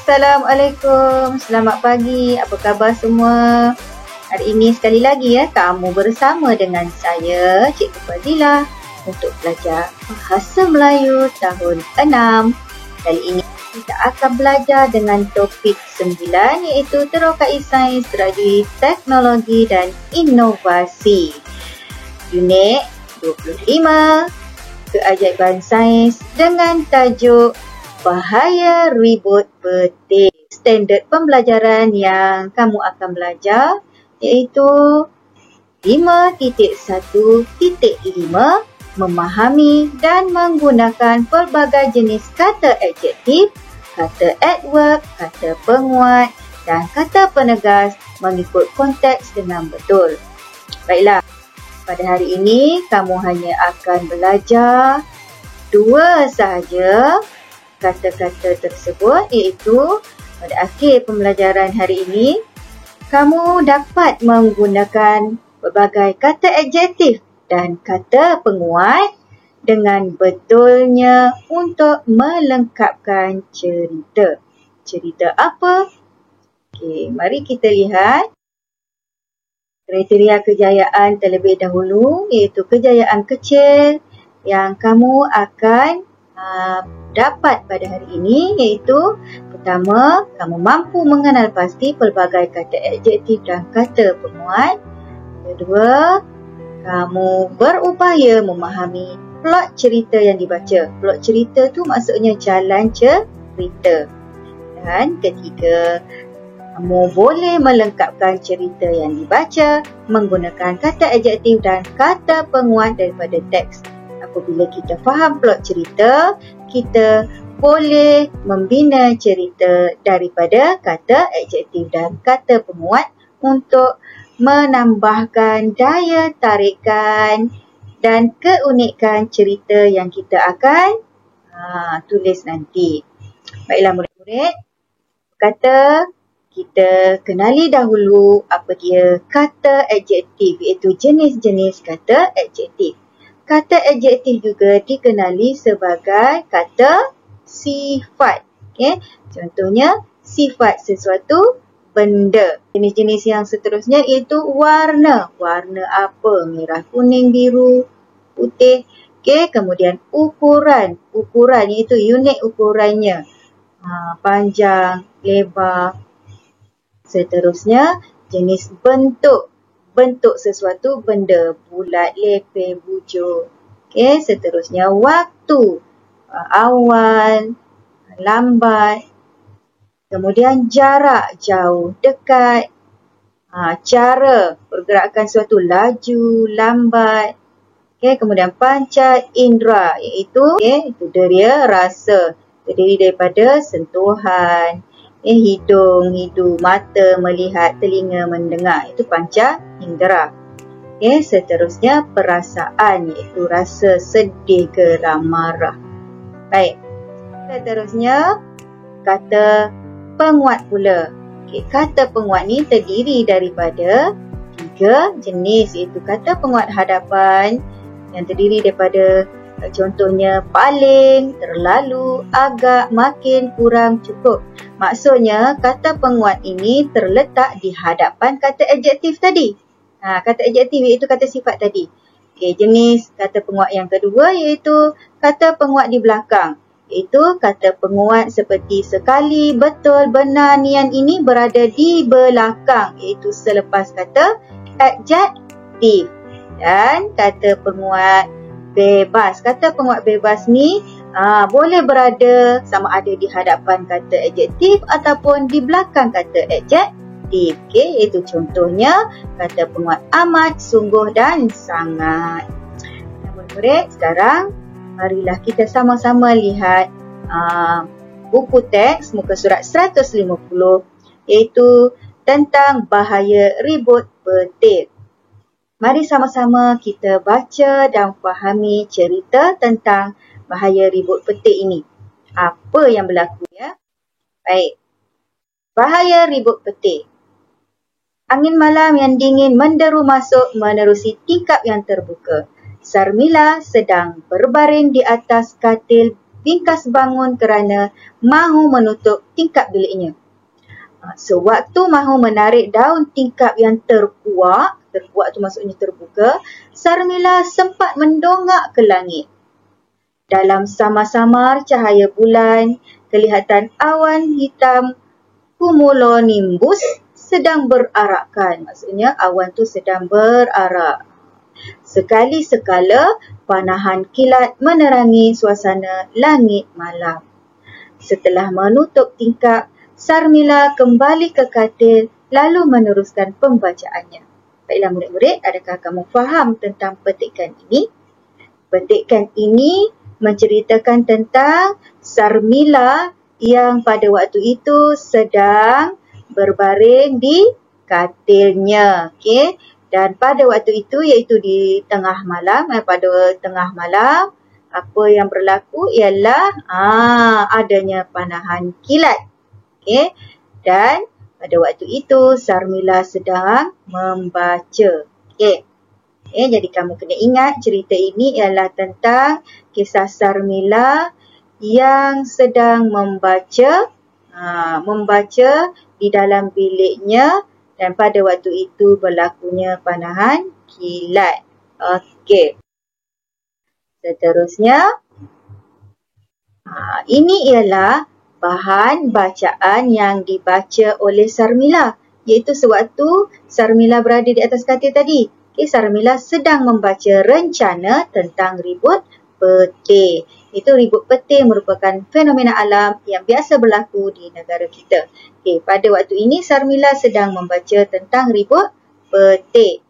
Assalamualaikum, selamat pagi, apa khabar semua? Hari ini sekali lagi kamu bersama dengan saya, Cikgu Fazilah untuk belajar Bahasa Melayu tahun 6. Kali ini kita akan belajar dengan topik 9 iaitu Terokai Sains, Strategi Teknologi dan Inovasi. Unit 25, Keajaiban Sains dengan tajuk Bahaya Ribut Petik. Standard pembelajaran yang kamu akan belajar iaitu 5.1.5 memahami dan menggunakan pelbagai jenis kata adjektif, kata adverb, kata penguat dan kata penegas mengikut konteks dengan betul. Baiklah, pada hari ini kamu hanya akan belajar 2 sahaja kata-kata tersebut, iaitu pada akhir pembelajaran hari ini kamu dapat menggunakan pelbagai kata adjektif dan kata penguat dengan betulnya untuk melengkapkan cerita. Cerita apa? Okey, mari kita lihat kriteria kejayaan terlebih dahulu, iaitu kejayaan kecil yang kamu akan dapat pada hari ini, iaitu pertama, kamu mampu mengenal pasti pelbagai kata adjektif dan kata penguat. Kedua, kamu berupaya memahami plot cerita yang dibaca. Plot cerita tu maksudnya jalan cerita. Dan ketiga, kamu boleh melengkapkan cerita yang dibaca menggunakan kata adjektif dan kata penguat daripada teks. Apabila kita faham plot cerita, kita boleh membina cerita daripada kata adjektif dan kata penguat untuk menambahkan daya tarikan dan keunikan cerita yang kita akan tulis nanti. Baiklah murid-murid, kata kita kenali dahulu apa dia kata adjektif, iaitu jenis-jenis kata adjektif. Kata adjektif juga dikenali sebagai kata sifat. Okay? Contohnya, sifat sesuatu benda. Jenis-jenis yang seterusnya iaitu warna. Warna apa? Merah, kuning, biru, putih. Okay? Kemudian ukuran. Ukuran iaitu unit ukurannya. Panjang, lebar. Seterusnya, jenis bentuk. Bentuk sesuatu benda, bulat, lepeh, bujur. Okey, seterusnya waktu, awal, lambat. Kemudian jarak, jauh, dekat. Cara pergerakan sesuatu, laju, lambat. Okey, kemudian panca indera, iaitu itu dia rasa. Terdiri daripada sentuhan, hidung, mata, melihat, telinga, mendengar. Itu panca indera. Okay, seterusnya perasaan, iaitu rasa sedih, geram, marah. Baik. Seterusnya kata penguat pula. Okay, kata penguat ni terdiri daripada 3 jenis, iaitu kata penguat hadapan yang terdiri daripada contohnya paling, terlalu, agak, makin, kurang, cukup. Maksudnya kata penguat ini terletak di hadapan kata adjektif tadi. Kata adjektif iaitu kata sifat tadi. Okay, jenis kata penguat yang kedua iaitu kata penguat di belakang. Iaitu kata penguat seperti sekali, betul, benar, nian ini berada di belakang. Iaitu selepas kata adjektif. Dan kata penguat bebas. Kata penguat bebas ni boleh berada sama ada di hadapan kata adjektif ataupun di belakang kata adjektif. Okay, itu contohnya kata penguat amat, sungguh dan sangat. Murid-murid, sekarang marilah kita sama-sama lihat buku teks muka surat 150 iaitu tentang bahaya ribut petik. Mari sama-sama kita baca dan fahami cerita tentang bahaya ribut petik ini. Apa yang berlaku ya? Baik. Bahaya ribut petik. Angin malam yang dingin menderu masuk menerusi tingkap yang terbuka. Sarmila sedang berbaring di atas katil bingkas bangun kerana mahu menutup tingkap biliknya. Sewaktu mahu menarik daun tingkap yang terkuak tu maksudnya terbuka, Sarmila sempat mendongak ke langit. Dalam samar-samar cahaya bulan, kelihatan awan hitam cumulonimbus sedang berarakkan. Maksudnya awan tu sedang berarak. Sekali sekala panahan kilat menerangi suasana langit malam. Setelah menutup tingkap, Sarmila kembali ke katil lalu meneruskan pembacaannya. Baiklah murid-murid, adakah kamu faham tentang petikan ini? Petikan ini menceritakan tentang Sarmila yang pada waktu itu sedang berbaring di katilnya. Okey. Dan pada waktu itu, iaitu di tengah malam, apa yang berlaku ialah adanya panahan kilat. Okey. Dan pada waktu itu, Sarmila sedang membaca. Okey. Jadi kamu kena ingat cerita ini ialah tentang kisah Sarmila yang sedang membaca di dalam biliknya dan pada waktu itu berlakunya panahan kilat. Okey. Seterusnya, ini ialah bahan bacaan yang dibaca oleh Sarmila, iaitu sewaktu Sarmila berada di atas katil tadi. Okay, Sarmila sedang membaca rencana tentang ribut petir. Itu ribut petir merupakan fenomena alam yang biasa berlaku di negara kita. Okay, pada waktu ini Sarmila sedang membaca tentang ribut petir.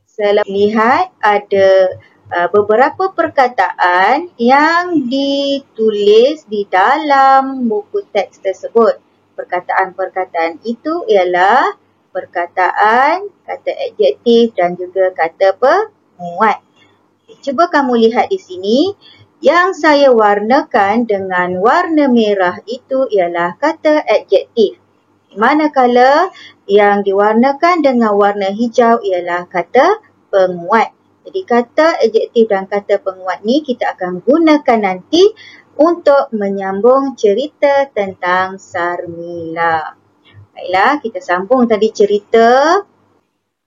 Saya lihat ada beberapa perkataan yang ditulis di dalam buku teks tersebut. Perkataan-perkataan itu ialah perkataan, kata adjektif dan juga kata penguat. Cuba kamu lihat di sini, yang saya warnakan dengan warna merah itu ialah kata adjektif. Manakala yang diwarnakan dengan warna hijau ialah kata penguat. Jadi kata adjektif dan kata penguat ni kita akan gunakan nanti untuk menyambung cerita tentang Sarmila. Baiklah, kita sambung tadi cerita.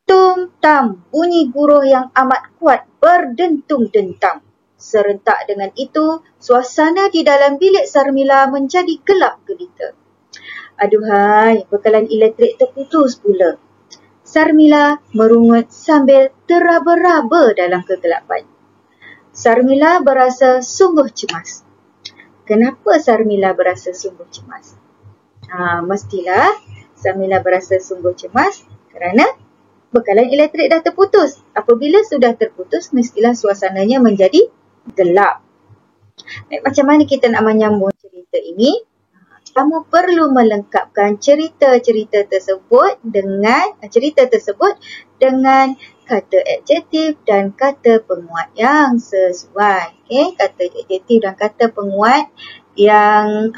Tum-tam, bunyi guruh yang amat kuat berdentum-dentam. Serentak dengan itu, suasana di dalam bilik Sarmila menjadi gelap gelita. Aduhai, bekalan elektrik terputus pula. Sarmila merungut sambil teraba-raba dalam kegelapan. Sarmila berasa sungguh cemas. Kenapa Sarmila berasa sungguh cemas? Mestilah Sarmila berasa sungguh cemas kerana bekalan elektrik dah terputus. Apabila sudah terputus, mestilah suasananya menjadi gelap. Macam mana kita nak menyambung cerita ini? Kamu perlu melengkapkan cerita tersebut dengan kata adjektif dan kata penguat yang sesuai. Okay? Kata adjektif dan kata penguat yang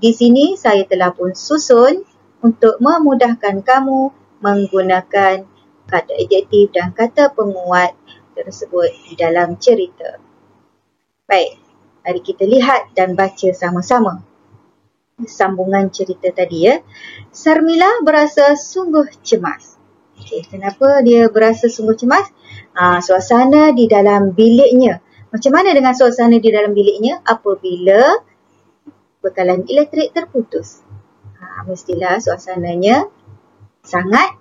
di sini saya telah pun susun untuk memudahkan kamu menggunakan kata adjektif dan kata penguat tersebut di dalam cerita. Baik, mari kita lihat dan baca sama-sama sambungan cerita tadi ya. Sarmila berasa sungguh cemas. Okay, kenapa dia berasa sungguh cemas? Suasana di dalam biliknya. Macam mana dengan suasana di dalam biliknya apabila bekalan elektrik terputus? Mestilah suasananya sangat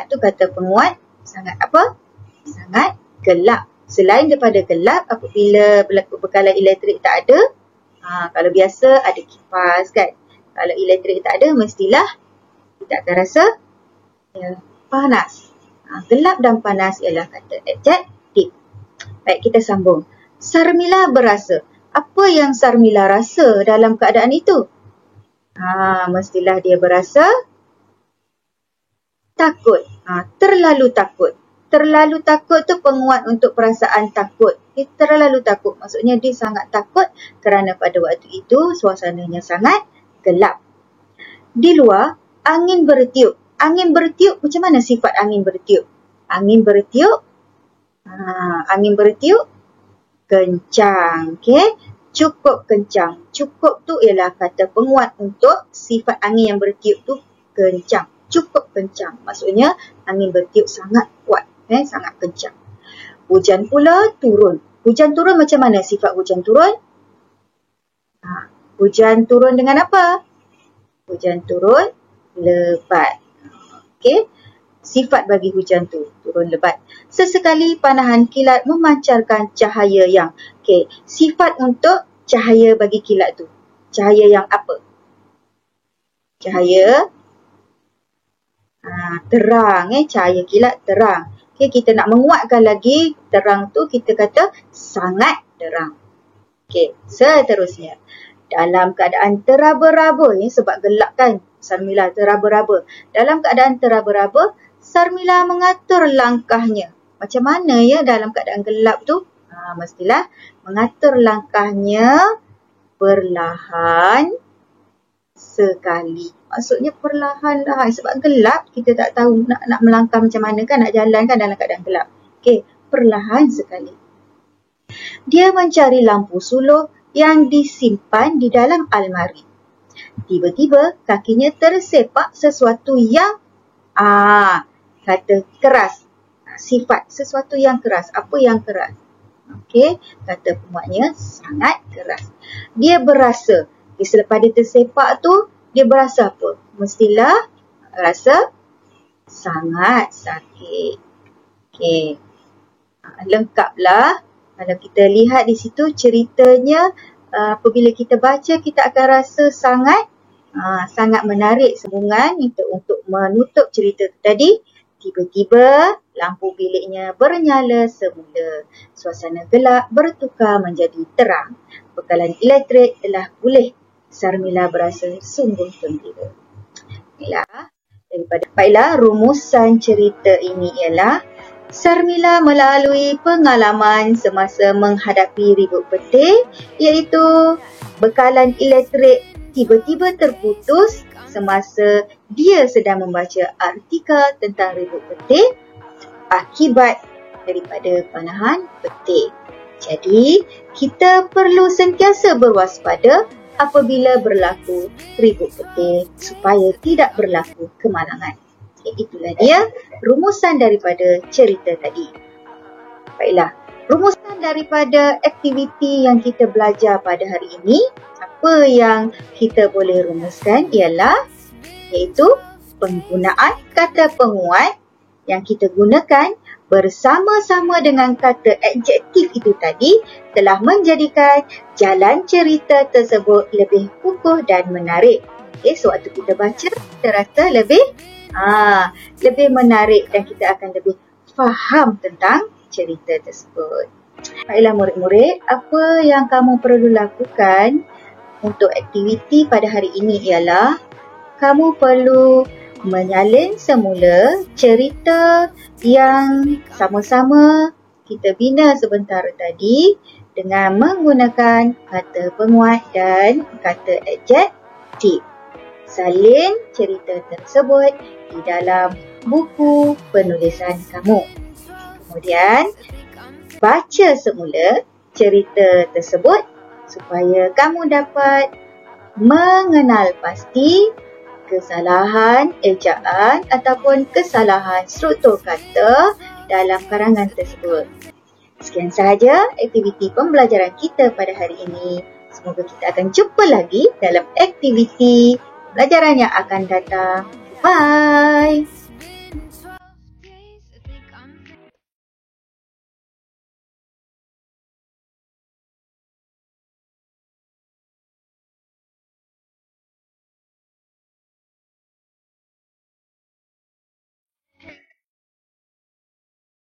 tu kata penguat, sangat apa? Sangat gelap. Selain daripada gelap, apabila bekalan elektrik tak ada, kalau biasa ada kipas kan. Kalau elektrik tak ada, mestilah kita akan rasa panas. Gelap dan panas ialah kata adjektif. Baik, kita sambung. Sarmila berasa. Apa yang Sarmila rasa dalam keadaan itu? Mestilah dia berasa takut. Terlalu takut. Terlalu takut tu penguat untuk perasaan takut. Terlalu takut. Maksudnya dia sangat takut kerana pada waktu itu suasananya sangat gelap. Di luar, angin bertiup. Angin bertiup, macam mana sifat angin bertiup? Angin bertiup kencang. Okey, cukup kencang. Cukup tu ialah kata penguat untuk sifat angin yang bertiup tu kencang. Cukup kencang. Maksudnya angin bertiup sangat kuat, sangat kencang. Hujan pula turun. Hujan turun macam mana sifat hujan turun? Hujan turun dengan apa? Hujan turun lebat. Okey. Sifat bagi hujan tu turun lebat. Sesekali panahan kilat memancarkan cahaya yang. Okey, sifat untuk cahaya bagi kilat tu. Cahaya yang apa? Cahaya terang, cahaya kilat terang. Okey, kita nak menguatkan lagi terang tu, kita kata sangat terang. Okey, seterusnya. Dalam keadaan teraba-raba, sebab gelap kan, Sarmila teraba-raba. Dalam keadaan teraba-raba, Sarmila mengatur langkahnya. Macam mana ya dalam keadaan gelap tu? Mestilah mengatur langkahnya perlahan sekali. Maksudnya perlahan-lahan. Sebab gelap, kita tak tahu nak melangkah macam mana kan, nak jalan kan dalam keadaan gelap. Okey, perlahan sekali. Dia mencari lampu suluh yang disimpan di dalam almari. Tiba-tiba kakinya tersepak sesuatu yang kata keras. Sifat sesuatu yang keras. Apa yang keras? Okey, kata penguatnya sangat keras. Dia berasa. Selepas dia tersepak tu, dia berasa apa? Mestilah rasa sangat sakit. Okey. Lengkaplah. Kalau kita lihat di situ ceritanya, apabila kita baca, kita akan rasa sangat menarik sambungan untuk menutup cerita tadi. Tiba-tiba lampu biliknya bernyala semula. Suasana gelap bertukar menjadi terang. Bekalan elektrik telah pulih. Sarmila berasa sungguh gembira. Baiklah, rumusan cerita ini ialah Sarmila melalui pengalaman semasa menghadapi ribut petir, iaitu bekalan elektrik tiba-tiba terputus semasa dia sedang membaca artikel tentang ribut petir akibat daripada panahan petir. Jadi, kita perlu sentiasa berwaspada apabila berlaku ribut petir supaya tidak berlaku kemalangan. Itulah dia rumusan daripada cerita tadi. Baiklah, rumusan daripada aktiviti yang kita belajar pada hari ini, apa yang kita boleh rumuskan ialah iaitu penggunaan kata penguat yang kita gunakan bersama-sama dengan kata adjektif itu tadi telah menjadikan jalan cerita tersebut lebih kukuh dan menarik. Okey, sewaktu kita baca, kita rasa lebih menarik dan kita akan lebih faham tentang cerita tersebut. Baiklah murid-murid, apa yang kamu perlu lakukan untuk aktiviti pada hari ini ialah kamu perlu menyalin semula cerita yang sama-sama kita bina sebentar tadi dengan menggunakan kata penguat dan kata adjektif. Salin cerita tersebut di dalam buku penulisan kamu. Kemudian, baca semula cerita tersebut supaya kamu dapat mengenal pasti kesalahan ejaan ataupun kesalahan struktur kata dalam karangan tersebut. Sekian sahaja aktiviti pembelajaran kita pada hari ini. Semoga kita akan jumpa lagi dalam aktiviti pelajaran yang akan datang. Bye!